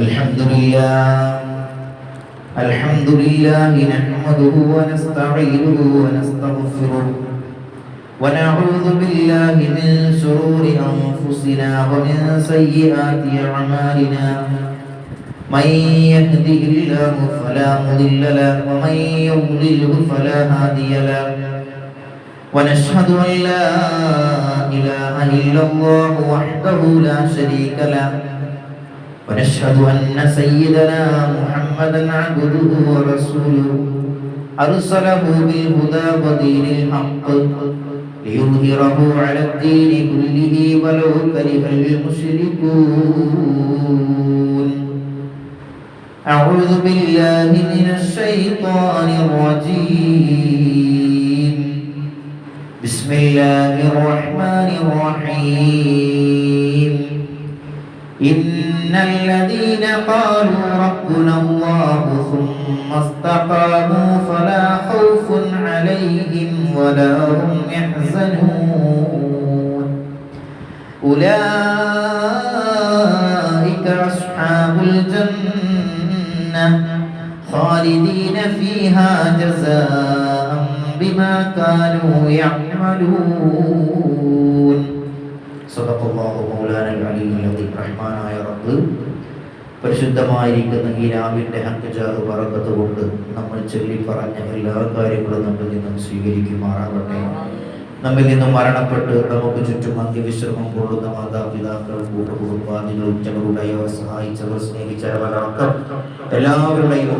الحمد لله نحمده ونستعينه ونستغفره ونعوذ بالله من شرور أنفسنا ومن سيئات أعمالنا من يهده الله فلا مضل له ومن يضلل فلا هادي له ونشهد أن لا إله إلا الله وحده لا شريك له ونشهد أن سيدنا محمدا عبده ورسوله أرسله بالهدى ودين الحق ليظهره على الدين كله ولو كره المشركون. أعوذ بالله من الشيطان الرجيم. بسم الله الرحمن الرحيم. إن الذين قالوا ربنا الله ثم استقاموا فلا خوف عليهم ولا هم يحزنون أولئك أصحاب الجنة خالدين فيها جزاء بما كانوا يعملون. صدق الله مولانا العلي العظيم. റഹ്മാനായ റബ്ബ് പരിശുദ്ധമായിരിക്കുന്ന ഈ രാവിന്റെ ഹഖ്ജാഹ് ബറകത്ത് കൊണ്ട് നമ്മൾ ചൊല്ലി പറഞ്ഞ എല്ലാ കാര്യങ്ങളും നമ്മിൽ നിന്നും സ്വീകരിക്കുമാറാകട്ടെ. നമ്മിൽ നിന്നും മരണപ്പെട്ട് നമുക്ക് ചുറ്റും അന്ത്യവിശ്രമം കൊള്ളുന്ന മാതാപിതാക്കൾ, കൂട്ടുകുടുംബാദികൾ, ഉറ്റവരുടെയോ സഹായിച്ചവർ, സ്നേഹിച്ചവരടക്കം എല്ലാവരുടെയും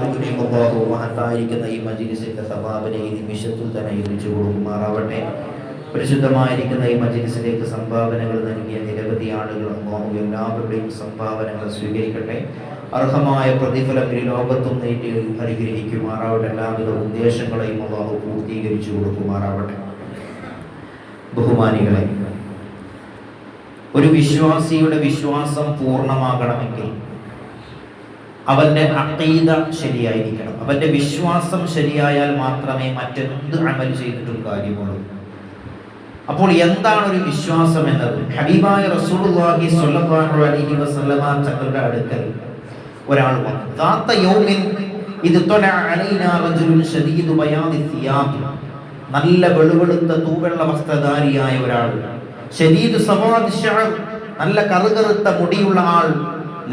അല്ലാഹു മഹത്തായിരിക്കുന്ന ഈ മജ്‌ലിസിന്റെ സവാബിനെ ഈ നിമിഷത്തിൽ തന്നെ എത്തിച്ചു കൊടുക്കുമാറാവട്ടെ. പരിശുദ്ധമായിരിക്കുന്ന ഈ മജ്‌ലിസിലേക്ക് സംഭാവനകൾ നൽകിയ നിരവധി ആളുകൾ അല്ലാഹു എല്ലാവരുടെയും സംഭാവനകൾ സ്വീകരിക്കട്ടെ. അർഹമായ പ്രതിഫലം ഈ ലോകത്തും നേടി അനുഗ്രഹിക്കുമാറാവട്ടെ. എല്ലാവിധ ഉദ്ദേശങ്ങളെയും അല്ലാഹു പൂർത്തീകരിച്ചു കൊടുക്കുമാറാവട്ടെ. ബഹുമാനികളെ, ഒരു വിശ്വാസിയുടെ വിശ്വാസം പൂർണ്ണമാകണമെങ്കിൽ അവന്റെ അഖീദ ശരിയായിരിക്കണം. അവന്റെ വിശ്വാസം ശരിയായാൽ മാത്രമേ മറ്റെന്ത് അമൽ ചെയ്തിട്ടും കാര്യമുള്ളൂ. അപ്പോൾ എന്താണ് ഒരു വിശ്വാസം എന്നത്? ഹബീബായ റസൂലുള്ളാഹി സ്വല്ലല്ലാഹു അലൈഹി വസല്ലമ തങ്ങളുടെ അടുക്കൽ ഒരാൾ വന്നു. ദാത്ത യൗമിൻ ഇദ് തലഅ അലൈനാ റജുലുൻ ശദീദു ബയാദി സിയാബ്, നല്ല വെളുവെളുത്ത തൂവെള്ള വസ്ത്രധാരിയായ ഒരാൾ, ശദീദു സവാദ് ശഅർ, നല്ല കറുകറുത്ത മുടിയുള്ള ആൾ,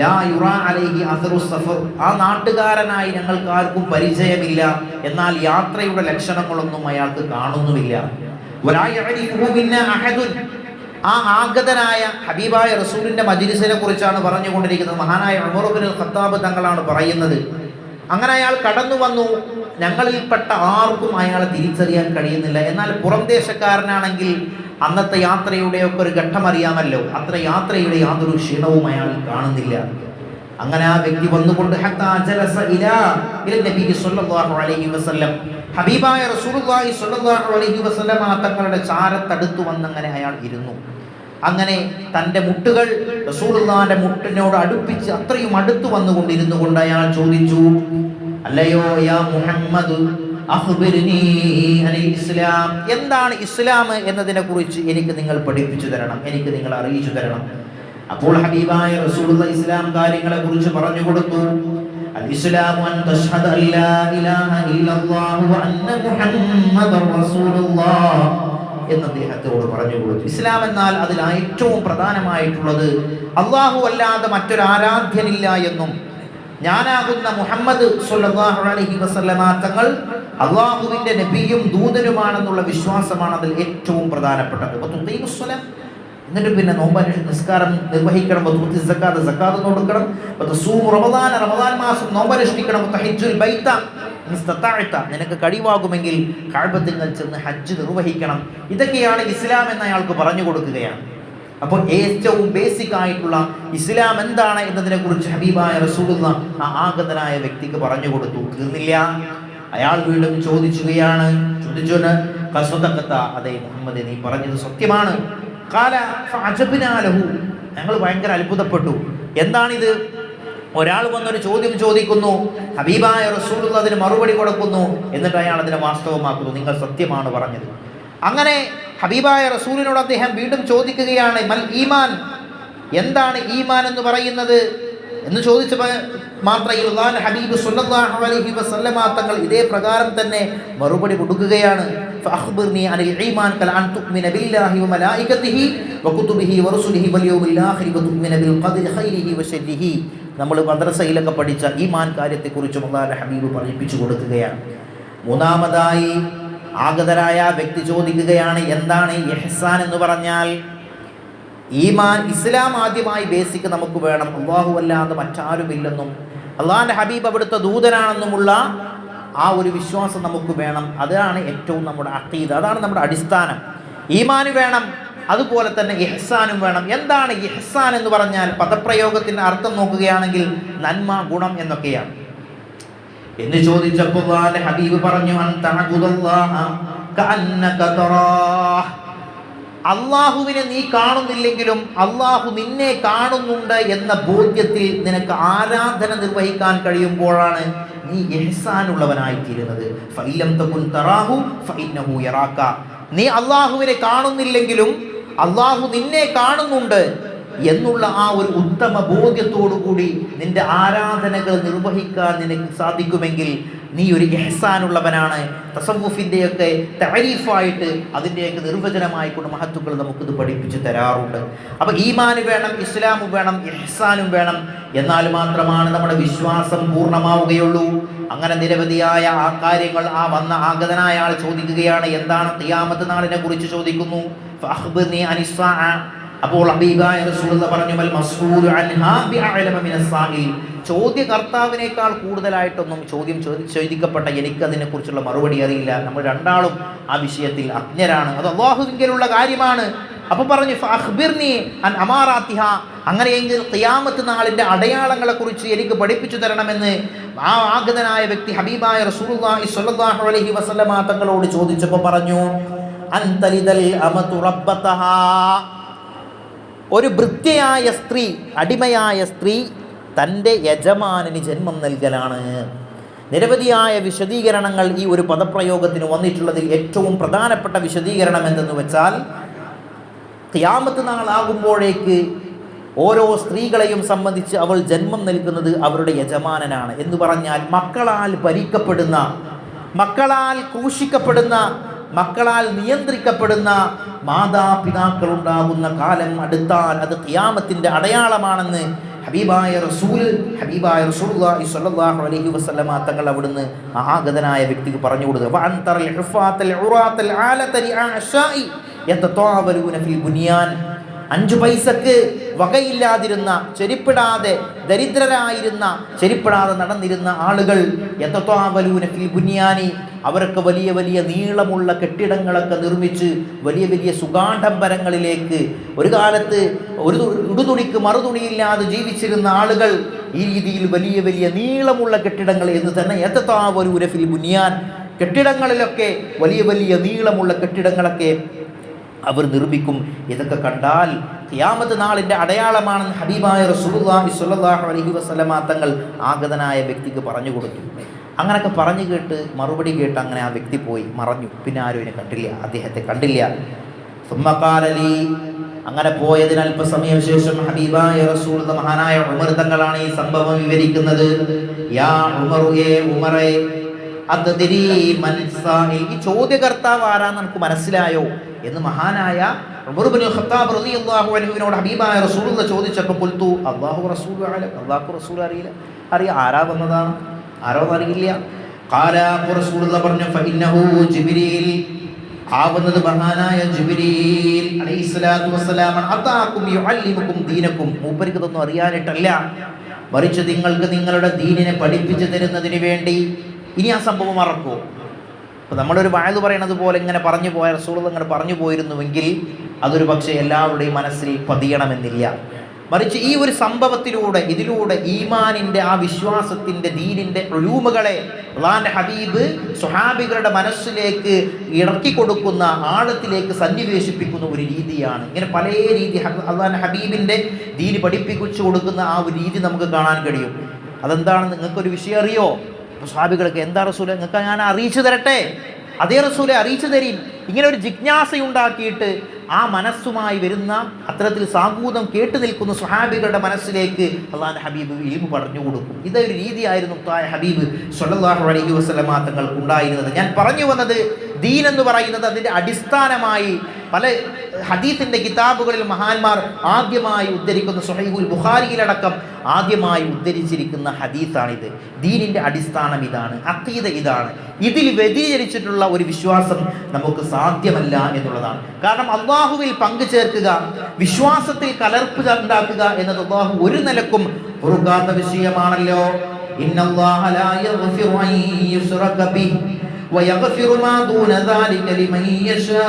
ലാ യുറാ അലൈഹി അസറു സഫർ, ആ നാട്ടുകാരനായി ഞങ്ങൾക്ക് ആർക്കും പരിചയമില്ല, എന്നാൽ യാത്രയുടെ ലക്ഷണങ്ങളൊന്നും അയാൾക്ക് കാണുന്നുമില്ല. ആ ആഗതനായ ഹബീബായ റസൂലിന്റെ മജ്‌ലിസിനെ കുറിച്ചാണ് പറഞ്ഞുകൊണ്ടിരിക്കുന്നത്. മഹാനായ ഉമർ ഇബ്നുൽ ഖത്താബ് തങ്ങളാണ് പറയുന്നത്. അങ്ങനെ അയാൾ കടന്നു വന്നു. ഞങ്ങളിൽപ്പെട്ട ആർക്കും അയാളെ തിരിച്ചറിയാൻ കഴിയുന്നില്ല. എന്നാൽ പുറം ദേശക്കാരനാണെങ്കിൽ അന്നത്തെ യാത്രയുടെയൊക്കെ ഒരു ഘട്ടം അറിയാമല്ലോ. അത്ര യാത്രയുടെ യാതൊരു ക്ഷീണവും അയാൾ കാണുന്നില്ല. അങ്ങനെ ആ വ്യക്തി വന്നുകൊണ്ട് ഹബീബായ റസൂലുള്ളാഹി സ്വല്ലല്ലാഹു അലൈഹി വസല്ലം തങ്ങളുടെ ചാരത്തടുത്തു വന്നങ്ങനെ അയാൾ ഇരുന്നു. അങ്ങനെ തൻ്റെ മുട്ടുകൾ റസൂലുള്ളാഹിന്റെ മുട്ടിനോട് അടുപ്പിച്ച് അത്രയും അടുത്തു വന്നുകൊണ്ടിരുന്നു കൊണ്ട് അയാൾ ചോദിച്ചു, അല്ലയോ യാ മുഹമ്മദ്, അഖ്ബിർനി അനിൽ ഇസ്ലാം, എന്താണ് ഇസ്ലാം എന്നതിനെ കുറിച്ച് എനിക്ക് നിങ്ങൾ പഠിപ്പിച്ചു തരണം, എനിക്ക് നിങ്ങൾ അറിയിച്ചു തരണം. അപ്പോൾ ഹബീബായ റസൂലുള്ളാഹി ഇസ്ലാം കാര്യങ്ങളെ കുറിച്ച് പറഞ്ഞു കൊടുത്തു. അൽ-ഇസ്ലാമു അൻ തശ്ഹദ അല്ലാ ഇലാഹ ഇല്ലല്ലാഹു വ അന്ന മുഹമ്മദർ റസൂലുള്ളാഹ് എന്ന് അദ്ദേഹത്തോട് പറഞ്ഞു കൊടുത്തു. ഇസ്ലാം എന്നാൽ അതിൽ ഏറ്റവും പ്രധാനമായിട്ടുള്ളത് അല്ലാഹു അല്ലാതെ മറ്റൊരു ആരാധ്യനില്ല എന്നും ഞാനാകുന്ന മുഹമ്മദ് സ്വല്ലല്ലാഹു അലൈഹി വസല്ലമ തങ്ങൾ അല്ലാഹുവിന്റെ നബിയും ദൂതനുമാണെന്നുള്ള വിശ്വാസമാണ് അതിൽ ഏറ്റവും പ്രധാനപ്പെട്ടത്. എന്നിട്ട് പിന്നെ നോമ്പ് നിസ്കാരം നിർവഹിക്കണം, സക്കാത്ത് കൊടുക്കണം, റമദാൻ മാസം നോമ്പനുഷ്ഠിക്കണം, നിനക്ക് കഴിവാകുമെങ്കിൽ കഅബത്തിൽ ചെന്ന് ഹജ്ജ് നിർവഹിക്കണം. ഇതൊക്കെയാണ് ഇസ്ലാം എന്ന് അയാൾക്ക് പറഞ്ഞു കൊടുക്കുകയാണ്. അപ്പോൾ ഏറ്റവും ബേസിക് ആയിട്ടുള്ള ഇസ്ലാം എന്താണ് എന്നതിനെ കുറിച്ച് ഹബീബായ റസൂലുള്ളാഹി ആ ആഗതനായ വ്യക്തിക്ക് പറഞ്ഞു കൊടുത്തു. തീർന്നില്ല, അയാൾ വീണ്ടും ചോദിക്കുകയാണ്. അതെ മുഹമ്മദ്, നീ പറഞ്ഞത് സത്യമാണ്. ഞങ്ങൾ ഭയങ്കര അത്ഭുതപ്പെട്ടു. എന്താണിത്? ഒരാൾ വന്നൊരു ചോദ്യം ചോദിക്കുന്നു, ഹബീബായ റസൂലുള്ളാഹി അതിന് മറുപടി കൊടുക്കുന്നു, എന്നിട്ട് അയാൾ അതിനെ വാസ്തവമാക്കുന്നു. നിങ്ങൾ സത്യമാണ് പറഞ്ഞത്. അങ്ങനെ ഹബീബായ റസൂലിനോട് അദ്ദേഹം വീണ്ടും ചോദിക്കുകയാണ്, മൽ ഈമാൻ, എന്താണ് ഈമാൻ എന്ന് പറയുന്നത്? എന്ന് ചോദിച്ചപ്പോൾ മാത്രമേ അല്ലാഹുവിന്റെ ഹബീബ് സ്വല്ലല്ലാഹു അലൈഹി വസല്ലമ തങ്ങൾ ഇതേ പ്രകാരം തന്നെ മറുപടി കൊടുക്കുകയാണ്. ഫഅഖ്ബിർനി അനിൽ ഈമാൻ കൽ അൻ തുഅ്മിന ബില്ലാഹി വമലായികതിഹി വകുതുബിഹി വറസുലിഹി വൽ യൗമിൽ ആഖിരി വതുഅ്മിന ബിൽ ഖദരി ഖൈരിഹി വശർരിഹി. നമ്മൾ മദ്രസയിലൊക്കെ പഠിച്ച ഈമാൻ കാര്യത്തെക്കുറിച്ചും അല്ലാഹുവിന്റെ ഹബീബ് പഠിപ്പിച്ചു കൊടുക്കുകയാണ്. മൂന്നാമതായി ആഗതരായ വ്യക്തി ചോദിക്കുകയാണ്, എന്താണ് ഇഹ്സാൻ എന്ന് പറഞ്ഞാൽ? ഈമാൻ, ഇസ്ലാം ആദ്യമായി ബേസിക് നമുക്ക് വേണം. അല്ലാഹു അല്ലാതെ മറ്റാരുമില്ലെന്നും അല്ലാഹുവിന്റെ ഹബീബ് അവിടുത്തെ ദൂതനാണെന്നുമുള്ള ആ ഒരു വിശ്വാസം നമുക്ക് വേണം. അതാണ് ഏറ്റവും നമ്മുടെ അഖീദ, അതാണ് നമ്മുടെ അടിസ്ഥാനം. ഈമാൻ വേണം, അതുപോലെ തന്നെ ഇഹ്സാനും വേണം. എന്താണ് ഇഹ്സാൻ എന്ന് പറഞ്ഞാൽ? പദപ്രയോഗത്തിൻ്റെ അർത്ഥം നോക്കുകയാണെങ്കിൽ നന്മ, ഗുണം എന്നൊക്കെയാണ്. എന്ന് ചോദിച്ചപ്പോൾ അല്ലാഹുവിന്റെ ഹബീബ് പറഞ്ഞു, അൻ തഅബുദല്ലാഹ കഅന്നക തറാഹ്. അള്ളാഹുവിനെ നീ കാണുന്നില്ലെങ്കിലും അള്ളാഹു നിന്നെ കാണുന്നുണ്ട് എന്ന ബോധ്യത്തിൽ നിനക്ക് ആരാധന നിർവഹിക്കാൻ കഴിയുമ്പോഴാണ് നീ ഇഹ്സാനുള്ളവനായിത്തീരുന്നത്. ഫഇല്ലം തകുൻ തറാഹു ഫഇന്നഹു യറാക. നീ അള്ളാഹുവിനെ കാണുന്നില്ലെങ്കിലും അള്ളാഹു നിന്നെ കാണുന്നുണ്ട് എന്നുള്ള ആ ഒരു ഉത്തമ ബോധ്യത്തോടുകൂടി നിന്റെ ആരാധനകൾ നിർവഹിക്കാൻ നിനക്ക് സാധിക്കുമെങ്കിൽ നീ ഒരു ഇഹ്സാനുള്ളവനാണ്. തസവ്വുഫിൻ്റെയൊക്കെ തഅരീഫായിട്ട് അതിൻ്റെയൊക്കെ നിർവചനമായിക്കൊണ്ട് മഹത്തുക്കൾ നമുക്കിത് പഠിപ്പിച്ചു തരാറുണ്ട്. അപ്പോൾ ഈമാൻ വേണം, ഇസ്ലാം വേണം, ഇഹ്സാനും വേണം. എന്നാൽ മാത്രമാണ് നമ്മുടെ വിശ്വാസം പൂർണ്ണമാവുകയുള്ളൂ. അങ്ങനെ നിരവധിയായ ആ കാര്യങ്ങൾ ആ വന്ന ആഗതനായ ആൾ ചോദിക്കുകയാണ്, എന്താണ് ഖിയാമത്ത് നാളിനെ കുറിച്ച് ചോദിക്കുന്നു. ഫഅഖ്ബിർനി അനിസ്സാഅ. അപ്പോൾ ഹബീബായ റസൂലുള്ളാഹി പറഞ്ഞു, മൽ മസ്ഊലു അൻഹാ ബിഅഅലമ മിനസ് സാഇൽ. ചോദ്യകർത്താവിനേക്കാൾ കൂടുതലായിട്ടൊന്നും ചോദിക്കപ്പെട്ട എനിക്കതിനെക്കുറിച്ചുള്ള മറുപടി അറിയില്ല. നമ്മൾ രണ്ടാളും ആ വിഷയത്തിൽ അജ്ഞരാണ്. അത് അല്ലാഹുവിങ്കലുള്ള കാര്യമാണ്. അപ്പോൾ പറഞ്ഞു, ഫഅഖ്ബിർനി അൻ അമാറാത്തിഹ. അങ്ങനെയെങ്കിൽ ഖിയാമത്ത് നാളിൻ്റെ അടയാളങ്ങളെക്കുറിച്ച് എനിക്ക് പഠിപ്പിച്ചു തരണമെന്ന് ആ ആഗതനായ വ്യക്തി ഹബീബായ റസൂലുള്ളാഹി സ്വല്ലല്ലാഹു അലൈഹി വസല്ലമ തങ്ങളോട് ചോദിച്ചപ്പോൾ പറഞ്ഞു, അൻതലിദൽ അമതു റബ്ബതഹാ. ഒരു ഭൃത്യയായ സ്ത്രീ, അടിമയായ സ്ത്രീ തൻ്റെ യജമാനന് ജന്മം നൽകലാണ്. നിരവധിയായ വിശദീകരണങ്ങൾ ഈ ഒരു പദപ്രയോഗത്തിന് വന്നിട്ടുള്ളതിൽ ഏറ്റവും പ്രധാനപ്പെട്ട വിശദീകരണം എന്തെന്ന് വെച്ചാൽ, ഖിയാമത്ത് നാളാകുമ്പോഴേക്ക് ഓരോ സ്ത്രീകളെയും സംബന്ധിച്ച് അവൾ ജന്മം നൽകുന്നത് അവരുടെ യജമാനനാണ്. എന്ന് പറഞ്ഞാൽ മക്കളാൽ ഭരിക്കപ്പെടുന്ന, മക്കളാൽ ക്രൂശിക്കപ്പെടുന്ന, മക്കളാൽ നിയന്ത്രിക്കപ്പെടുന്ന മാതാപിതാക്കളുണ്ടാകുന്ന കാലം അടുത്താൽ അത് ഖിയാമത്തിൻ്റെ അടയാളമാണെന്ന് ഹബീബായ റസൂലുള്ളാഹി സ്വല്ലല്ലാഹു അലൈഹി വസല്ലമ തങ്ങൾ അവിടുന്ന് ആഗതനായ വ്യക്തിക്ക് പറഞ്ഞു കൊടുക്കുക. വഅൻതറൽ ഹുഫാത്തൽ ഉറാത്തൽ ആലതരി ആശാഇ യതതാവലൂന ഫിൽ ബുനിയാൻ. 5 പൈസക്ക് വകയില്ലാതിരുന്ന, ചെരിപ്പിടാതെ ദരിദ്രരായിരുന്ന, ചെരിപ്പിടാതെ നടന്നിരുന്ന ആളുകൾ യതതാവലൂന ഫിൽ ബുനിയാനി, അവരൊക്കെ വലിയ വലിയ നീളമുള്ള കെട്ടിടങ്ങളൊക്കെ നിർമ്മിച്ച് വലിയ വലിയ സുഗാഢംബരങ്ങളിലേക്ക്, ഒരു കാലത്ത് ഒരു ഉടുതുണിക്ക് മറുതുണിയില്ലാതെ ജീവിച്ചിരുന്ന ആളുകൾ ഈ രീതിയിൽ വലിയ വലിയ നീളമുള്ള കെട്ടിടങ്ങൾ എന്ന് തന്നെ യതതാവലൂന ഫിൽ ബുനിയാൻ, കെട്ടിടങ്ങളിലൊക്കെ വലിയ വലിയ നീളമുള്ള കെട്ടിടങ്ങളൊക്കെ അവർ നിർമ്മിക്കും. ഇതൊക്കെ കണ്ടാൽ ഖിയാമത്ത് നാളിൻ്റെ അടയാളമാണെന്ന് ഹബീബായ റസൂലുള്ളാഹി സ്വല്ലല്ലാഹു അലൈഹി വസല്ലമ തങ്ങൾ ആഗതനായ വ്യക്തിക്ക് പറഞ്ഞു കൊടുത്തു. അങ്ങനെയൊക്കെ പറഞ്ഞു കേട്ട് മറുപടി കേട്ട് അങ്ങനെ ആ വ്യക്തി പോയി മറഞ്ഞു. പിന്നെ ആരും ഇതിനെ കണ്ടില്ല, അദ്ദേഹത്തെ കണ്ടില്ല. സുമ്മഖാലലി. അങ്ങനെ പോയതിന് അല്പസമയം ശേഷം ഹബീബായ റസൂൽ മഹാനായ ഉമർ തങ്ങളാണ് ഈ സംഭവം വിവരിക്കുന്നത്. യാ ഉമറു, ഏ ഉമറേ, അദ്ദരി മൻ സാഇൽ. ഈ ചോദ്യകർത്താവ് ആരാന്ന് നമുക്ക് മനസ്സിലായോ എന്ന് മഹാനായ ഉമർ ഇബ്നുൽ ഖത്താബ് റളിയല്ലാഹു അൻഹുവിനോട് ഹബീബായ റസൂലുള്ളാഹി ചോദിച്ചപ്പോൾ ഖുൽതു അല്ലാഹു റസൂലു അലം. അല്ലാഹു റസൂൽ അറിയില്ല, ആരാ വന്നതാണ്, ആരോ അറിയില്ല. ഖാല റസൂലുള്ളാഹി പറഞ്ഞു, ഫഇന്നഹു ജിബ്രീൽ. ആവുന്നത് മഹാനായ ജിബ്രീൽ അലൈഹിസ്സലാത്തു വസ്സലാം. അതാകും യുഅല്ലിമുകും ദീനകും. മൂപ്പർക്ക് ഇതൊന്നും അറിയാനിട്ടല്ല, മറിച്ച് നിങ്ങൾക്ക് നിങ്ങളുടെ ദീനിനെ പഠിപ്പിച്ചു തരുന്നതിന് വേണ്ടി. ഇനി ആ സംഭവം മറക്കുമോ? അപ്പോൾ നമ്മളൊരു വഅദ് പറയണത് പോലെ ഇങ്ങനെ പറഞ്ഞു പോയ റസൂലുള്ളാഹി ഇങ്ങനെ പറഞ്ഞു പോയിരുന്നുവെങ്കിൽ അതൊരു പക്ഷേ എല്ലാവരുടെയും മനസ്സിൽ പതിയണമെന്നില്ല. മറിച്ച് ഈ ഒരു സംഭവത്തിലൂടെ, ഇതിലൂടെ ഈമാനിൻ്റെ ആ വിശ്വാസത്തിൻ്റെ, ദീനിൻ്റെ ഉലൂമുകളെ അല്ലാഹുവിൻ്റെ ഹബീബ് സ്വഹാബികളുടെ മനസ്സിലേക്ക് ഇറക്കി കൊടുക്കുന്ന, ആഴത്തിലേക്ക് സന്നിവേശിപ്പിക്കുന്ന ഒരു രീതിയാണ്. ഇങ്ങനെ പല രീതി അല്ലാഹുവിൻ്റെ ഹബീബിൻ്റെ ദീന് പഠിപ്പിച്ചു കൊടുക്കുന്ന ആ ഒരു രീതി നമുക്ക് കാണാൻ കഴിയും. അതെന്താണെന്ന് നിങ്ങൾക്കൊരു വിഷയം അറിയോ? സ്വഹാബികൾക്ക് എന്താ റസൂലേ, നിങ്ങൾക്ക് ഞാൻ അറിയിച്ചു തരട്ടെ അതേ റസൂലെ അറിയിച്ചു തരീൻ. ഇങ്ങനെ ഒരു ജിജ്ഞാസയുണ്ടാക്കിയിട്ട് ആ മനസ്സുമായി വരുന്ന അത്തരത്തിൽ സാഗൂതം കേട്ടു നിൽക്കുന്ന സ്വഹാബികളുടെ മനസ്സിലേക്ക് അള്ളാഹുവിന്റെ ഹബീബ് ഇൽമു പറഞ്ഞു കൊടുക്കും. ഇതൊരു രീതിയായിരുന്നു ഹബീബ് സ്വല്ലല്ലാഹു അലൈഹി വസല്ലമ തങ്ങൾക്ക് ഉണ്ടായിരുന്നത്. ഞാൻ പറഞ്ഞു വന്നത്, ദീൻ എന്ന് പറയുന്നത് അതിൻ്റെ അടിസ്ഥാനമായി പല ഹദീസിന്റെ കിതാബുകളിൽ മഹാന്മാർ ആദ്യമായി ഉദ്ധരിക്കുന്ന സ്വഹീഹുൽ ബുഖാരിയിലടക്കം ആദ്യമായി ഉദ്ധരിച്ചിരിക്കുന്ന ഹദീസാണിത്. ദീനിന്റെ അടിസ്ഥാനം ഇതാണ്, അഖീദ ഇതാണ്. ഇതിൽ വ്യതിചരിച്ചിട്ടുള്ള ഒരു വിശ്വാസം നമുക്ക് സാധ്യമല്ല എന്നുള്ളതാണ്. കാരണം അള്ളാഹുവിൽ പങ്കു ചേർക്കുക, വിശ്വാസത്തിൽ കലർപ്പ് ഉണ്ടാക്കുക എന്നത് അള്ളാഹു ഒരു നിലക്കും പൊറുക്കാത്ത വിഷയമാണല്ലോ. ഇന്നല്ലാഹ ലാ യഗ്ഫിറു അൻ യുശ്റക ബിഹി വയഗ്ഫിറു മാ ദൂന ദാലിക ലിമൻ യശാ.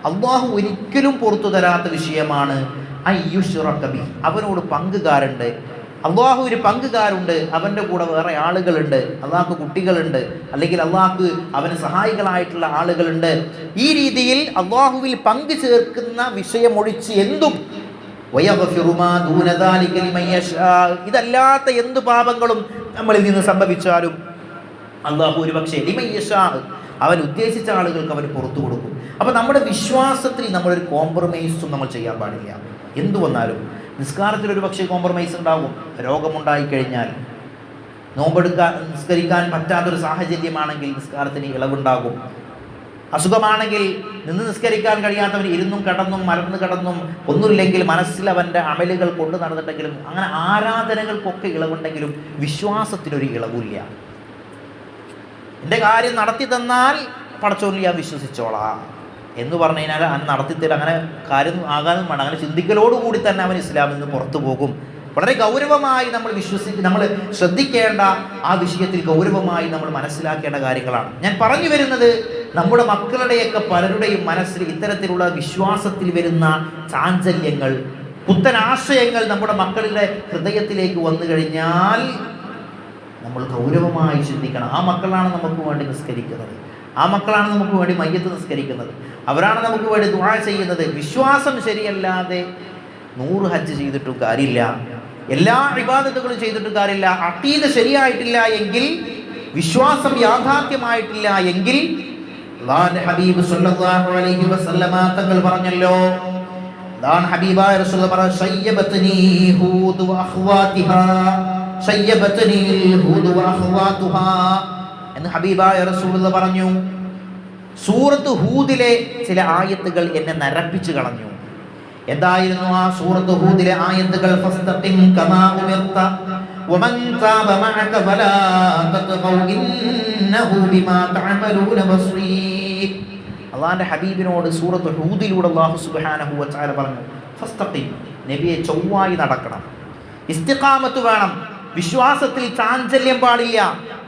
അള്ളാഹു ഒരിക്കലും പുറത്തു തരാത്ത വിഷയമാണ് അയ്യുശ്റക ബിഹി. അവനോട് പങ്കുകാരുണ്ട്, അള്ളാഹുവിന് പങ്കുകാരുണ്ട്, അവൻ്റെ കൂടെ വേറെ ആളുകളുണ്ട്, അള്ളാഹ്ക്ക് കുട്ടികളുണ്ട്, അല്ലെങ്കിൽ അള്ളാഹ്ക്ക് അവന് സഹായികളായിട്ടുള്ള ആളുകളുണ്ട്. ഈ രീതിയിൽ അള്ളാഹുവിൽ പങ്കു ചേർക്കുന്ന വിഷയമൊഴിച്ച് എന്തും ഇതല്ലാത്ത എന്ത് പാപങ്ങളും നമ്മളിൽ നിന്ന് സംഭവിച്ചാലും അള്ളാഹു ഒരു പക്ഷേ അവൻ ഉദ്ദേശിച്ച ആളുകൾക്ക് അവൻ പുറത്തു കൊടുക്കും. അപ്പോൾ നമ്മുടെ വിശ്വാസത്തിൽ നമ്മളൊരു കോംപ്രമൈസും നമ്മൾ ചെയ്യാൻ പാടില്ല. എന്തു വന്നാലും നിസ്കാരത്തിൽ ഒരു പക്ഷേ കോംപ്രമൈസ് ഉണ്ടാകും. രോഗമുണ്ടായിക്കഴിഞ്ഞാൽ, നിസ്കരിക്കാൻ പറ്റാത്തൊരു സാഹചര്യമാണെങ്കിൽ നിസ്കാരത്തിന് ഇളവുണ്ടാകും. അസുഖമാണെങ്കിൽ നിന്ന് നിസ്കരിക്കാൻ കഴിയാത്തവൻ ഇരുന്നും കടന്നും മലർന്നു കടന്നും ഒന്നുമില്ലെങ്കിൽ മനസ്സിൽ അവൻ്റെ അമലുകൾ കൊണ്ടു നടന്നിട്ടെങ്കിലും അങ്ങനെ ആരാധനകൾക്കൊക്കെ ഇളവുണ്ടെങ്കിലും വിശ്വാസത്തിനൊരു ഇളവില്ല. എൻ്റെ കാര്യം നടത്തി തന്നാൽ പടച്ചോനിൽ ഞാൻ വിശ്വസിച്ചോളാം എന്ന് പറഞ്ഞു കഴിഞ്ഞാൽ അവൻ നടത്തിത്തരും. അങ്ങനെ കാര്യം ആകാനും വേണം. അങ്ങനെ ചിന്തിക്കലോടുകൂടി തന്നെ അവൻ ഇസ്ലാമിൽ നിന്ന് പുറത്തു പോകും. വളരെ ഗൗരവമായി നമ്മൾ നമ്മൾ ശ്രദ്ധിക്കേണ്ട ആ വിഷയത്തിൽ ഗൗരവമായി നമ്മൾ മനസ്സിലാക്കേണ്ട കാര്യങ്ങളാണ് ഞാൻ പറഞ്ഞു വരുന്നത്. നമ്മുടെ മക്കളുടെയൊക്കെ പലരുടെയും മനസ്സിൽ ഇത്തരത്തിലുള്ള വിശ്വാസത്തിൽ വരുന്ന ചാഞ്ചല്യങ്ങൾ, പുത്തനാശയങ്ങൾ നമ്മുടെ മക്കളുടെ ഹൃദയത്തിലേക്ക് വന്നു കഴിഞ്ഞാൽ നമ്മൾ ഗൗരവമായി ചിന്തിക്കണം. ആ മക്കളാണ് നമുക്ക് വേണ്ടി നിസ്കരിക്കുന്നത്, ആ മക്കളാണ് നമുക്ക് വേണ്ടി മയ്യത്ത് നിസ്കരിക്കുന്നത്, അവരാണ് നമുക്ക് വേണ്ടി ദുആ ചെയ്യുന്നത്. വിശ്വാസം ശരിയല്ലാതെ 100 ഹജ്ജ് ചെയ്തിട്ടും കാര്യമില്ല, എല്ലാ ഇബാദത്തുകളും ചെയ്തിട്ടും കാര്യമില്ല. അഖീദ ശരിയായിട്ടില്ല എങ്കിൽ, വിശ്വാസം യാഥാർത്ഥ്യമായിട്ടില്ല എങ്കിൽ, അല്ലാഹുവിന്റെ ഹബീബ് സ്വല്ലല്ലാഹു അലൈഹി വസല്ലമ തങ്ങൾ പറഞ്ഞല്ലോ, അല്ലാഹുവിന്റെ ഹബീബായ റസൂൽ പറഞ്ഞു, സയ്യബത്നി ഹൂദ് വ അഖ്വാതിഹാ, സയ്യബത്നി ഹൂദ് വ അഖ്വാതുഹാ എന്ന് ഹബീബായ റസൂൽ പറഞ്ഞു. സൂറത്ത് ഹൂദിലെ ചില ആയത്തുകൾ എന്നെ നരപ്പിച്ചു കളഞ്ഞു. എന്തായിരുന്നു ആ സൂറത്ത് ഹൂദിലെ ആയത്തുകൾ? ഫസ്തഖിം കമാ ഉമിർത വമൻ താബ മഅക ഫലാ തത്ഖൗ ഇന്നഹു ബിമാ തഅമലൂന ബസ്രീർ. അല്ലാഹുവിന്റെ ഹബീബിനോട് സൂറത്ത് ഹൂദിലൂടെ അല്ലാഹു സുബ്ഹാനഹു വ തആല പറഞ്ഞു, ഫസ്തഖിം, നബിയെ ചൊവ്വായി നടക്കണം, ഇസ്തിഖാമത്ത് വേണം, വിശ്വാസത്തിൽ ചാഞ്ചല്യം പാടില്ല.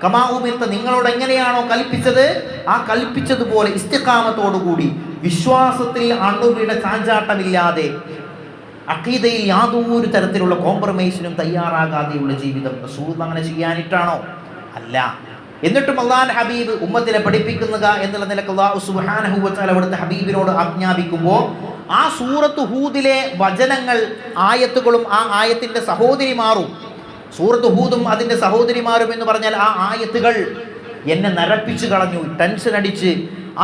കമാ ഉമിർത, നിങ്ങളോട് എങ്ങനെയാണോ കൽപ്പിച്ചത് ആ കൽപ്പിച്ചതുപോലെ ഇസ്തിഖാമത്തോടുകൂടി വിശ്വാസത്തിൽ അണുവിട ചാഞ്ചാട്ടമില്ലാതെ അഖീദയിൽ യാതൊരു തരത്തിലുള്ള കോംപ്രമൈസിനും തയ്യാറാകാതെയുള്ള ജീവിതം റസൂൽ അങ്ങനെ ചെയ്യാനിട്ടാണോ? അല്ല. എന്നിട്ടും അല്ലാഹുവിന്റെ ഹബീബ് ഉമ്മത്തിനെ പഠിപ്പിക്കുക എന്നുള്ള നിലക്ക് അല്ലാഹു സുബ്ഹാനഹു വ തആല അവിടുത്തെ ഹബീബിനോട് ആജ്ഞാപിക്കുമ്പോൾ ആ സൂറത്ത് ഹൂദിലെ വചനങ്ങൾ, ആയത്തുകളും ആ ആയത്തിന്റെ സഹോദരിമാരും, സൂറത്ത് ഹൂദും അതിന്റെ സഹോദരിമാരും എന്ന് പറഞ്ഞാൽ ആ ആയത്തുകൾ എന്നെ നരപ്പിച്ചു കളഞ്ഞു, ടെൻഷൻ അടിച്ച്.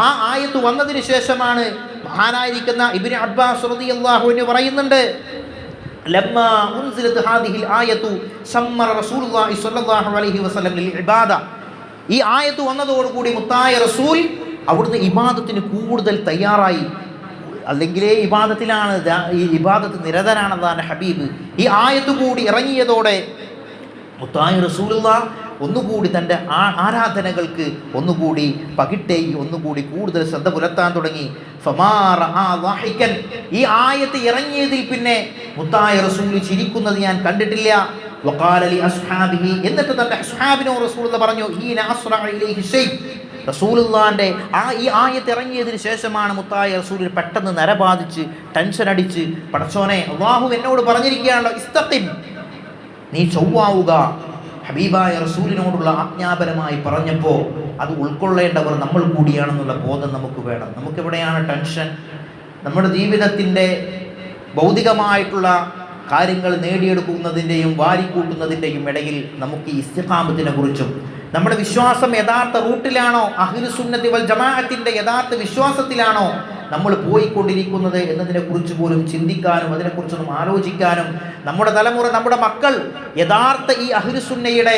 ആ ആയത്ത് വന്നതിന് ശേഷമാണ് മഹാനായിരിക്കുന്ന ഇബ്നു അബ്ബാസ് റളിയല്ലാഹു അൻഹു പറയുന്നുണ്ട്, ലമ്മാ ഉൻസിലത് ഹാദിഹിൽ ആയത്തു സമ്മറ റസൂലുള്ളാഹി സ്വല്ലല്ലാഹു അലൈഹി വസല്ലം ലിൽ ഇബാദ. ഈ ആയത്ത് വന്നതോടുകൂടി മുത്തായ റസൂൽ അവിടുന്ന് ഇബാദത്തിന് കൂടുതൽ തയ്യാറായി. അല്ലെങ്കിലേ ഇബാദത്തിലാണ്, ഈ ഇബാദത്ത് നിരതനാണ് അല്ലാഹുവിന്റെ ഹബീബ്. ഈ ആയത്ത് കൂടി ഇറങ്ങിയതോടെ മുത്തായ റസൂലുള്ളാഹ് ഒന്നുകൂടി തൻ്റെ ആരാധനകൾക്ക് ഒന്നുകൂടി പകിട്ടേയി, ഒന്നുകൂടി കൂടുതൽ ശ്രദ്ധ പുലർത്താൻ തുടങ്ങി. ഈ ആയത്ത് ഇറങ്ങിയതിൽ പിന്നെ മുത്തായ റസൂൽ ചിരിക്കുന്നത് ഞാൻ കണ്ടിട്ടില്ല. എന്നിട്ട് തന്റെ അസ്ഹാബിനോട് റസൂൽ പറഞ്ഞു, റസൂലുള്ളാന്റെ ഈ ആയത്ത് ഇറങ്ങിയതിന് ശേഷമാണ് മുത്തായ റസൂലിൽ പെട്ടെന്ന് നരബാധിച്ച് ടെൻഷൻ അടിച്ച്, പടച്ചോനെ, അല്ലാഹു എന്നോട് പറഞ്ഞിരിക്കുകയാണല്ലോ, ഇസ്തഖിം, നീ ചൊവ്വാവുക. ഹബീബായ റസൂലിനോടുള്ള ആജ്ഞാപനമായി പറഞ്ഞപ്പോൾ അത് ഉൾക്കൊള്ളേണ്ടവർ നമ്മൾ കൂടിയാണെന്നുള്ള ബോധം നമുക്ക് വേണം. നമുക്കെവിടെയാണ് ടെൻഷൻ? നമ്മുടെ ജീവിതത്തിൻ്റെ ഭൗതികമായിട്ടുള്ള കാര്യങ്ങൾ നേടിയെടുക്കുന്നതിൻ്റെയും വാരിക്കൂട്ടുന്നതിൻ്റെയും ഇടയിൽ നമുക്ക് ഈ ഇസ്തിഖാമത്തിനെ കുറിച്ചും നമ്മുടെ വിശ്വാസം യഥാർത്ഥ റൂട്ടിലാണോ, അഹ്ലുസുന്നത്തി വൽ ജമാഅത്തിന്റെ യഥാർത്ഥ വിശ്വാസത്തിലാണോ നമ്മൾ പോയിക്കൊണ്ടിരിക്കുന്നത് എന്നതിനെ കുറിച്ച് പോലും ചിന്തിക്കാനും അതിനെക്കുറിച്ചൊന്നും ആലോചിക്കാനും നമ്മുടെ തലമുറ, നമ്മുടെ മക്കൾ യഥാർത്ഥ ഈ അഹ്ലുസുന്നയുടെ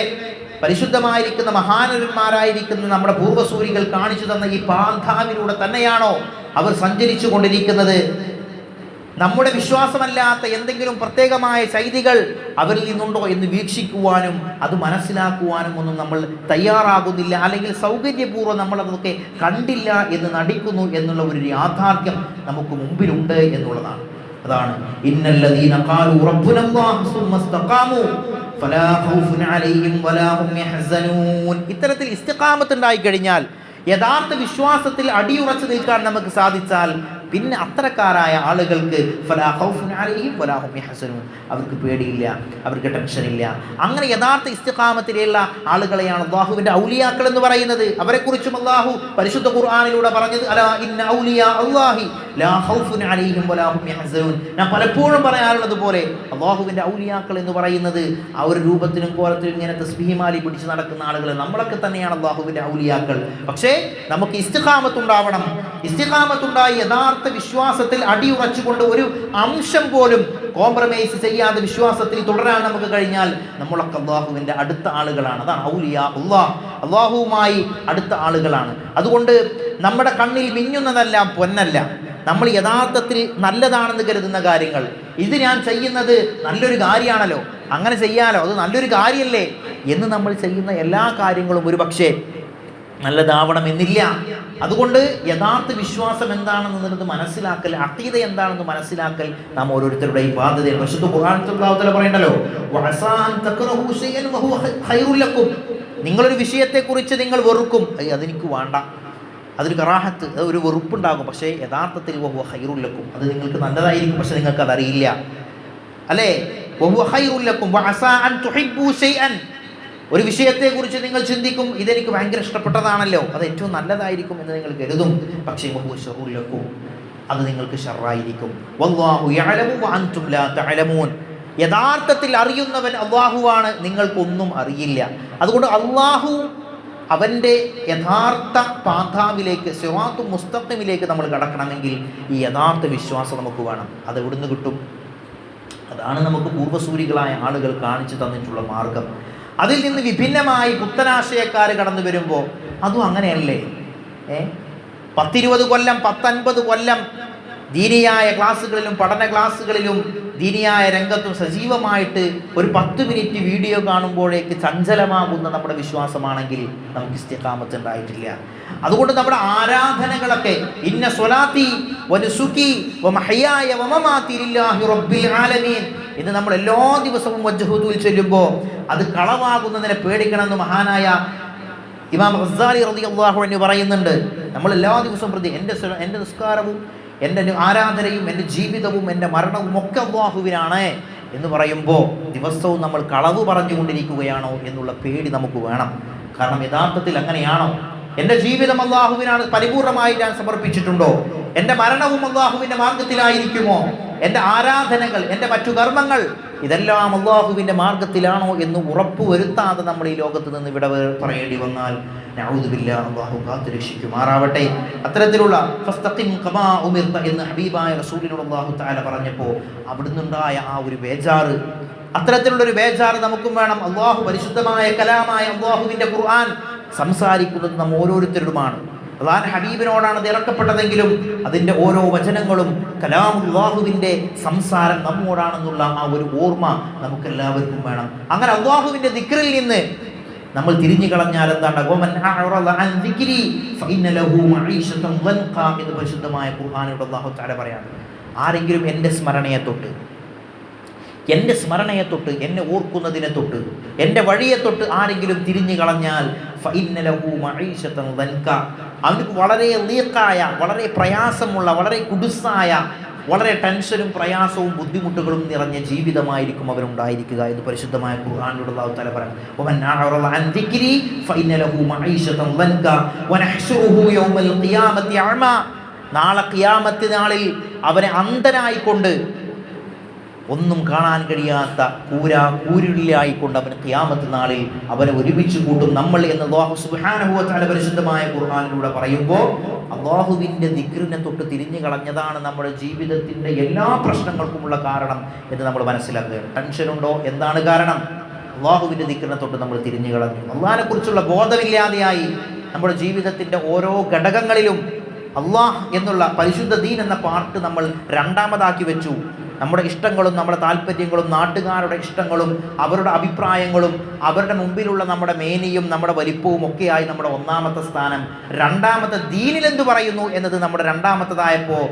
പരിശുദ്ധമായിരിക്കുന്ന മഹാനന്മാരായിരിക്കുന്ന നമ്മുടെ പൂർവ്വസൂരികൾ കാണിച്ചു തന്ന ഈ പാന്താവിലൂടെ തന്നെയാണോ അവർ സഞ്ചരിച്ചു കൊണ്ടിരിക്കുന്നത്? നമ്മുടെ വിശ്വാസമല്ലാത്ത എന്തെങ്കിലും പ്രത്യേകമായ ശൈലികൾ അവരിൽ നിന്നുണ്ടോ എന്ന് വീക്ഷിക്കുവാനും അത് മനസ്സിലാക്കുവാനും ഒന്നും നമ്മൾ തയ്യാറാകുന്നില്ല, അല്ലെങ്കിൽ സൗകര്യപൂർവ്വം നമ്മൾ അതൊക്കെ കണ്ടില്ല എന്ന് നടിക്കുന്നു എന്നുള്ള ഒരു യാഥാർത്ഥ്യം നമുക്ക് മുമ്പിലുണ്ട് എന്നുള്ളതാണ്. അതാണ് ഇന്നല്ലദീന ഖാലൂ റബ്ബുനല്ലാഹു സുമ്മ ഇസ്തഖാമു ഫലാ ഖൗഫുൻ അലൈഹിം വലാ ഹും യഹ്സനൂൻ. ഇത്തരത്തിൽ ഇസ്തിഖാമത്ത് ഉണ്ടായി കഴിഞ്ഞാൽ, യഥാർത്ഥ വിശ്വാസത്തിൽ അടിയുറച്ചു നിൽക്കാൻ നമുക്ക് സാധിച്ചാൽ, പിന്നെ അത്തരക്കാരായ ആളുകൾക്ക് ഫലാ ഖൗഫുൻ അലൈഹിം വലാ ഹും യഹ്സനൂൻ, അവർക്ക് പേടിയില്ല, അവർക്ക് ടെൻഷനില്ല. അങ്ങനെ യഥാർത്ഥ ഇസ്തിഖാമത്തിലുള്ള ആളുകളെയാണ് അല്ലാഹുവിൻ്റെ ഔലിയാക്കൾ എന്ന് പറയുന്നത്. അവരെക്കുറിച്ചും അല്ലാഹു പരിശുദ്ധ ഖുർആനിലൂടെ പറഞ്ഞത് അലാ ഇന്ന ഔലിയാ അല്ലാഹി ലാ ഖൗഫുൻ അലൈഹിം വലാ ഹും യഹ്സനൂൻ. ഞാൻ പലപ്പോഴും പറയാറുള്ളത് പോലെ അല്ലാഹുവിൻ്റെ ഔലിയാക്കൾ എന്ന് പറയുന്നത് ആ ഒരു രൂപത്തിനും കോലത്തിലും ഇങ്ങനെ തസ്ബീഹ് പിടിച്ച് നടക്കുന്ന ആളുകൾ നമ്മളൊക്കെ തന്നെയാണ് അല്ലാഹുവിൻ്റെ ഔലിയാക്കൾ. പക്ഷേ നമുക്ക് ഇസ്തിഖാമത്ത് ഉണ്ടാവണം. ഇസ്തിഖാമത്തുണ്ടായി യഥാർത്ഥ വിശ്വാസത്തിൽ അടിയുറച്ചുകൊണ്ട് ഒരു അംശം പോലും കോംപ്രമൈസ് ചെയ്യാതെ വിശ്വാസത്തിൽ തുടരാൻ നമുക്ക് കഴിഞ്ഞാൽ നമ്മളൊക്കെ അല്ലാഹുവിൻ്റെ അടുത്ത ആളുകളാണ്. അതാണ് ഔലിയാ അല്ലാഹ്, അല്ലാഹുവുമായി അടുത്ത ആളുകളാണ്. അതുകൊണ്ട് നമ്മുടെ കണ്ണിൽ മിന്നുന്നതെല്ലാം പൊന്നല്ല. നമ്മൾ യഥാർത്ഥത്തിൽ നല്ലതാണെന്ന് കരുതുന്ന കാര്യങ്ങൾ, ഇത് ഞാൻ ചെയ്യുന്നത് നല്ലൊരു കാര്യമാണല്ലോ, അങ്ങനെ ചെയ്യാലോ, അത് നല്ലൊരു കാര്യമല്ലേ എന്ന് നമ്മൾ ചെയ്യുന്ന എല്ലാ കാര്യങ്ങളും ഒരു പക്ഷേ നല്ലതാവണമെന്നില്ല. അതുകൊണ്ട് യഥാർത്ഥ വിശ്വാസം എന്താണെന്നത് മനസ്സിലാക്കൽ, അഖീദ എന്താണെന്ന് മനസ്സിലാക്കൽ നാം ഓരോരുത്തരുടെയും ബാധ്യതയാണ്. പരിശുദ്ധ ഖുർആനിൽ അല്ലാഹു തആല പറയുന്നല്ലോ, വഅസാ അൻ തക്റഹു ശൈഅൻ വഹുവ ഖൈറുൽ ലക്കും. നിങ്ങളൊരു വിഷയത്തെക്കുറിച്ച് നിങ്ങൾ വെറുക്കും, അതെനിക്ക് വേണ്ട, അതൊരു കറാഹത്ത്, ഒരു വെറുപ്പുണ്ടാകും. പക്ഷേ യഥാർത്ഥത്തിൽ വഹുവ ഖൈറുൽ ലക്കും, അത് നിങ്ങൾക്ക് നല്ലതായിരിക്കും, പക്ഷെ നിങ്ങൾക്ക് അതറിയില്ല, അല്ലേ? വഹുവ ഖൈറുൽ ലക്കും വഅസാ അൻ തുഹിബ്ബു ശൈഅൻ. ഒരു വിഷയത്തെക്കുറിച്ച് നിങ്ങൾ ചിന്തിക്കും, ഇതെനിക്ക് ഭയങ്കര ഇഷ്ടപ്പെട്ടതാണല്ലോ, അത് ഏറ്റവും നല്ലതായിരിക്കും എന്ന് നിങ്ങൾ കരുതും, പക്ഷേ വഹുവ ശർറുൽ ലക്കും, അത് നിങ്ങൾക്ക് ഷർറായിരിക്കും. വല്ലാഹു യഅലമു വഅൻതും ലാ തഅലമൂൻ. യഥാർത്ഥത്തിൽ അറിയുന്നവൻ അല്ലാഹുവാണ്, നിങ്ങൾക്കൊന്നും അറിയില്ല. അതുകൊണ്ട് അല്ലാഹു അവൻ്റെ യഥാർത്ഥ പാഥാവിലേക്ക്, സിറാത്തുൽ മുസ്തഖീമിലേക്ക് നമ്മൾ കടക്കണമെങ്കിൽ ഈ യഥാർത്ഥ വിശ്വാസം നമുക്ക് വേണം. അത് എവിടുന്ന് കിട്ടും? അതാണ് നമുക്ക് പൂർവ്വസൂരികളായ ആളുകൾ കാണിച്ചു തന്നിട്ടുള്ള മാർഗം. അതിൽ നിന്ന് വിഭിന്നമായി പുത്തനാശയക്കാർ കടന്നു വരുമ്പോൾ അതും അങ്ങനെയല്ലേ? 10-20 കൊല്ലം 10-50 കൊല്ലം ദീനിയായ ക്ലാസ്സുകളിലും പഠന ക്ലാസ്സുകളിലും ദീനിയായ രംഗത്തും സജീവമായിട്ട് ഒരു 10 മിനിറ്റ് വീഡിയോ കാണുമ്പോഴേക്ക് ചഞ്ചലമാകുന്ന നമ്മുടെ വിശ്വാസമാണെങ്കിൽ നമുക്ക് ഇസ്തിഖാമത്ത് ഉണ്ടായിട്ടില്ല. അതുകൊണ്ട് നമ്മുടെ ആരാധനകളൊക്കെ ഇന്ന സ്വലാത്തി വനുസുക്കി വമഹയായ വമമാതി ലില്ലാഹി റബ്ബിൽ ആലമീൻ എന്ന് നമ്മൾ എല്ലാ ദിവസവും വജ്ഹുദുൽ ചൊല്ലുമ്പോൾ അത് കളവാകുന്നതിനെ പേടിക്കണമെന്ന് മഹാനായ ഇമാം ഗസ്സാലി റളിയല്ലാഹു അൻഹു പറയുന്നുണ്ട്. നമ്മൾ എല്ലാ ദിവസവും പ്രതി എൻ്റെ നിസ്കാരവും എൻ്റെ ആരാധനയും എൻ്റെ ജീവിതവും എൻ്റെ മരണവും ഒക്കെ അല്ലാഹുവിനാണ് എന്ന് പറയുമ്പോൾ ദിവസവും നമ്മൾ കളവ് പറഞ്ഞുകൊണ്ടിരിക്കുകയാണോ എന്നുള്ള പേടി നമുക്ക് വേണം. കാരണം യഥാർത്ഥത്തിൽ അങ്ങനെയാണോ? എൻ്റെ ജീവിതം അല്ലാഹുവിനാണ് പരിപൂർണമായി ഞാൻ സമർപ്പിച്ചിട്ടുണ്ടോ? എൻ്റെ മരണവും അല്ലാഹുവിൻ്റെ മാർഗത്തിലായിരിക്കുമോ? എൻ്റെ ആരാധനകൾ, എൻ്റെ മറ്റു കർമ്മങ്ങൾ ഇതെല്ലാം അല്ലാഹുവിൻ്റെ മാർഗത്തിലാണോ എന്ന് ഉറപ്പുവരുത്താതെ നമ്മൾ ഈ ലോകത്ത് നിന്ന് വിട പറയേണ്ടി വന്നാൽ നഊദു ബില്ലാഹ്, അല്ലാഹു കാത്തുരക്ഷിക്കുമാറാവട്ടെ. അത്തരത്തിലുള്ള ഫസ്തഖിം കമാ ഉമിർത എന്ന് ഹബീബായ റസൂലിനോട് അല്ലാഹു തആല പറഞ്ഞപ്പോൾ അവിടുന്നുണ്ടായ ആ ഒരു ബേജാറ്, അത്തരത്തിലുള്ളൊരു ബേജാറ് നമുക്കും വേണം. അല്ലാഹു പരിശുദ്ധമായ കലാമായ അല്ലാഹുവിൻ്റെ ഖുർആൻ സംസാരിക്കുന്നത് നാം ഓരോരുത്തരുമാണ്. അല്ലാഹു ഹബീബിനോടാണ് ഇത് ഇറക്കപ്പെട്ടതെങ്കിലും അതിൻ്റെ ഓരോ വചനങ്ങളും കലാമുല്ലാഹുവിൻ്റെ സംസാരം നമ്മോടാണെന്നുള്ള ആ ഒരു ഓർമ്മ നമുക്കെല്ലാവർക്കും വേണം. അങ്ങനെ അല്ലാഹുവിൻ്റെ ദിക്റിൽ നിന്ന് നമ്മൾ തിരിഞ്ഞു കളഞ്ഞാൽ എന്താണ്? എന്ന് പരിശുദ്ധമായ ഖുർആനിലൂടെ അല്ലാഹു തആല പറയാണ്, ആരെങ്കിലും എൻ്റെ സ്മരണയെ തൊട്ട്, എന്നെ ഓർക്കുന്നതിനെ തൊട്ട്, എൻ്റെ വഴിയെ തൊട്ട് ആരെങ്കിലും തിരിഞ്ഞു കളഞ്ഞാൽ അവർക്ക് വളരെ ലീക്കായ, വളരെ പ്രയാസമുള്ള, വളരെ കുടുസായ, വളരെ ടെൻഷനും പ്രയാസവും ബുദ്ധിമുട്ടുകളും നിറഞ്ഞ ജീവിതമായിരിക്കും അവരുണ്ടായിരിക്കുക എന്ന് പരിശുദ്ധമായ ഖുർആനിലൂടെ അല്ലാഹു തആല പറയും. നാളെ ഖിയാമത്ത് നാളിൽ അവനെ അന്ധനായിക്കൊണ്ട് ഒന്നും കാണാൻ കഴിയാത്ത കൂരുള്ളിയായിക്കൊണ്ട് അവന് ഖിയാമത്ത് നാളിൽ അവനെ ഒരുമിച്ച് കൂട്ടും നമ്മൾ എന്ന് അല്ലാഹു സുബ്ഹാനഹു വ തആല പരിശുദ്ധമായ ഖുർആനിലൂടെ പറയുമ്പോൾ അല്ലാഹുവിൻ്റെ ദിക്റിനെ തൊട്ട് തിരിഞ്ഞു കളഞ്ഞതാണ് നമ്മുടെ ജീവിതത്തിൻ്റെ എല്ലാ പ്രശ്നങ്ങൾക്കുമുള്ള കാരണം എന്ന് നമ്മൾ മനസ്സിലാക്കുകയാണ്. ടെൻഷനുണ്ടോ? എന്താണ് കാരണം? അല്ലാഹുവിൻ്റെ ദിക്റിനെ തൊട്ട് നമ്മൾ തിരിഞ്ഞു കളഞ്ഞു. അള്ളാഹിനെ കുറിച്ചുള്ള ബോധമില്ലാതെയായി നമ്മുടെ ജീവിതത്തിൻ്റെ ഓരോ ഘടകങ്ങളിലും അള്ളാഹ് എന്നുള്ള പരിശുദ്ധ ദീൻ എന്ന പാർട്ട് നമ്മൾ രണ്ടാമതാക്കി വെച്ചു. നമ്മുടെ ഇഷ്ടങ്ങളും നമ്മുടെ താല്പര്യങ്ങളും നാട്ടുകാരുടെ ഇഷ്ടങ്ങളും അവരുടെ അഭിപ്രായങ്ങളും അവരുടെ മുമ്പിലുള്ള നമ്മുടെ മേനിയും നമ്മുടെ വലിപ്പവും ഒക്കെയായി നമ്മുടെ ഒന്നാമത്തെ സ്ഥാനം. രണ്ടാമത്തെ ദീനിൽ എന്ത് പറയുന്നു എന്നത് നമ്മുടെ രണ്ടാമത്തതായപ്പോൾ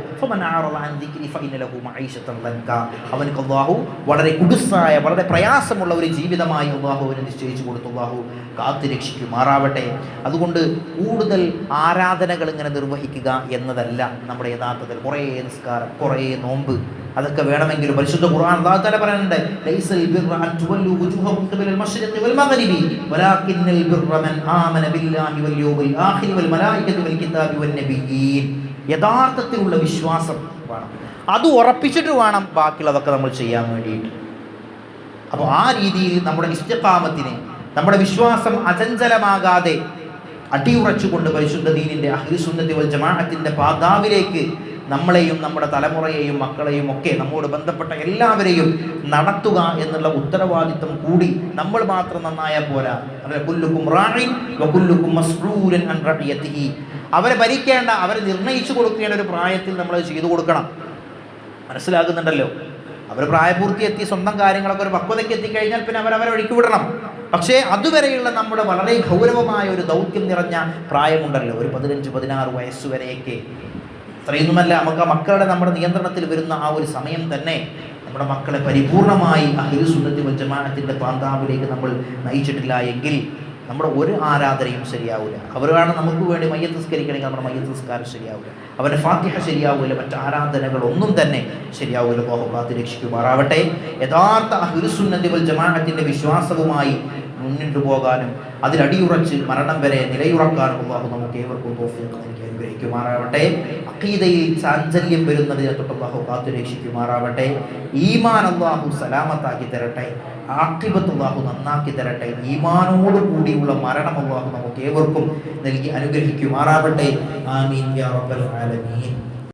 അവനക്ക് അല്ലാഹു വളരെ കുടുസായ വളരെ പ്രയാസമുള്ള ഒരു ജീവിതമായി അല്ലാഹുവിനെ നിശ്ചയിച്ചു കൊടുത്തു. അല്ലാഹു കാത്തു രക്ഷിക്കുമാറാവട്ടെ. അതുകൊണ്ട് കൂടുതൽ ആരാധനകൾ ഇങ്ങനെ നിർവഹിക്കുക എന്നതല്ല നമ്മുടെ യഥാർത്ഥത്തിൽ. കുറേ നിസ്കാരം, കുറേ നോമ്പ്, അതൊക്കെ വേണമെങ്കിലും പരിശുദ്ധ ഖുർആൻ അല്ലാഹു തആല പറയുന്നുണ്ട്, ലൈസൽ ബിർറ അൻ തുവല്ലു വുജൂഹകും ഖിബലൽ മശ്രിഖി വൽ മഗ്രിബി വലാകിന്നൽ ബിർറ മൻ ആമന ബില്ലാഹി വൽ യൗമിൽ ആഖിർ വൽ മലായികതി വൽ കിതാബി വൻ നബിയ്യീൻ. യഥാർത്ഥത്തിലുള്ള വിശ്വാസം വേണം. അത് ഉറപ്പിച്ചിട്ട് വേണം ബാക്കിയുള്ളതൊക്കെ നമ്മൾ ചെയ്യാൻ വേണ്ടിയിട്ട്. അപ്പോൾ ആ രീതിയിൽ നമ്മുടെ ഇസ്തിഖാമത്തിനെ, നമ്മുടെ വിശ്വാസം അചഞ്ചലമാകാതെ അടിയുറച്ചുകൊണ്ട് പരിശുദ്ധ ദീനിൻ്റെ അഹ്ലുസുന്നത്തി വൽ ജമാഅത്തിൻ്റെ പാതാവിലേക്ക് നമ്മളെയും നമ്മുടെ തലമുറയെയും മക്കളെയും ഒക്കെ നമ്മോട് ബന്ധപ്പെട്ട എല്ലാവരെയും നടത്തുക എന്നുള്ള ഉത്തരവാദിത്വം കൂടി നമ്മൾ മാത്രം നന്നായാൽ പോരാ. കുല്ലുക്കും റാഇൻ വകുല്ലുക്കും മസ്ഊലൻ അൻ റഇയതിഹി. അവരെ ഭരിക്കേണ്ട, അവരെ നിർണയിച്ചു കൊടുക്കേണ്ട ഒരു പ്രായത്തിൽ നമ്മൾ ചെയ്തു കൊടുക്കണം. മനസ്സിലാകുന്നുണ്ടല്ലോ? അവർ പ്രായപൂർത്തി എത്തി സ്വന്തം കാര്യങ്ങളൊക്കെ ഒരു പക്വതയ്ക്ക് എത്തിക്കഴിഞ്ഞാൽ പിന്നെ അവരവരെ ഒഴുക്കി വിടണം. പക്ഷേ അതുവരെയുള്ള നമ്മുടെ വളരെ ഗൗരവമായ ഒരു ദൗത്യം നിറഞ്ഞ പ്രായമുണ്ടല്ലോ, ഒരു 15-16 വയസ്സുവരെയൊക്കെ. അത്രയൊന്നുമല്ല, നമുക്ക് ആ മക്കളുടെ നമ്മുടെ നിയന്ത്രണത്തിൽ വരുന്ന ആ ഒരു സമയം തന്നെ നമ്മുടെ മക്കളെ പരിപൂർണമായി അഹ്ലുസുന്നത്തി വൽ ജമാഅത്തിൻ്റെ പാന്താവിലേക്ക് നമ്മൾ നയിച്ചിട്ടില്ല എങ്കിൽ നമ്മുടെ ഒരു ആരാധനയും ശരിയാവില്ല. അവരാണ് നമുക്ക് വേണ്ടി മയ്യത്ത് നിസ്കരിക്കണമെങ്കിൽ നമ്മുടെ മയ്യത്ത് നിസ്കാരം ശരിയാവില്ല, അവരുടെ ഫാത്തിഹ ശരിയാവില്ല, മറ്റ് ആരാധനകളൊന്നും തന്നെ ശരിയാവില്ല. അല്ലാഹു കാത്ത് രക്ഷിക്കുമാറാവട്ടെ. യഥാർത്ഥ അഹ്ലുസുന്നത്തി വൽ ജമാഅത്തിൻ്റെ വിശ്വാസവുമായി മുന്നിട്ട് പോകാനും അതിലടിയുറച്ച് മരണം വരെ നിലയുറക്കാനും അല്ലാഹു നമുക്ക് ഏവർക്കും തൗഫീഖ് നൽകി അനുഗ്രഹിക്കുമാറാവട്ടെ. അഖീദയിൽ ചാഞ്ചല്യം വരുന്നതിനെ തൊട്ട് അല്ലാഹു കാത്തു രക്ഷിക്കുമാറാവട്ടെ. ഈമാൻ അല്ലാഹു സലാമത്താക്കി തരട്ടെ, ആഖിബത്ത് അല്ലാഹു നന്നാക്കി തരട്ടെ. ഈമാനോട് കൂടിയുള്ള മരണം അല്ലാഹു നമുക്ക് ഏവർക്കും നൽകി അനുഗ്രഹിക്കുമാറാവട്ടെ. ആമീൻ യാ റബ്ബൽ ആലമീൻ.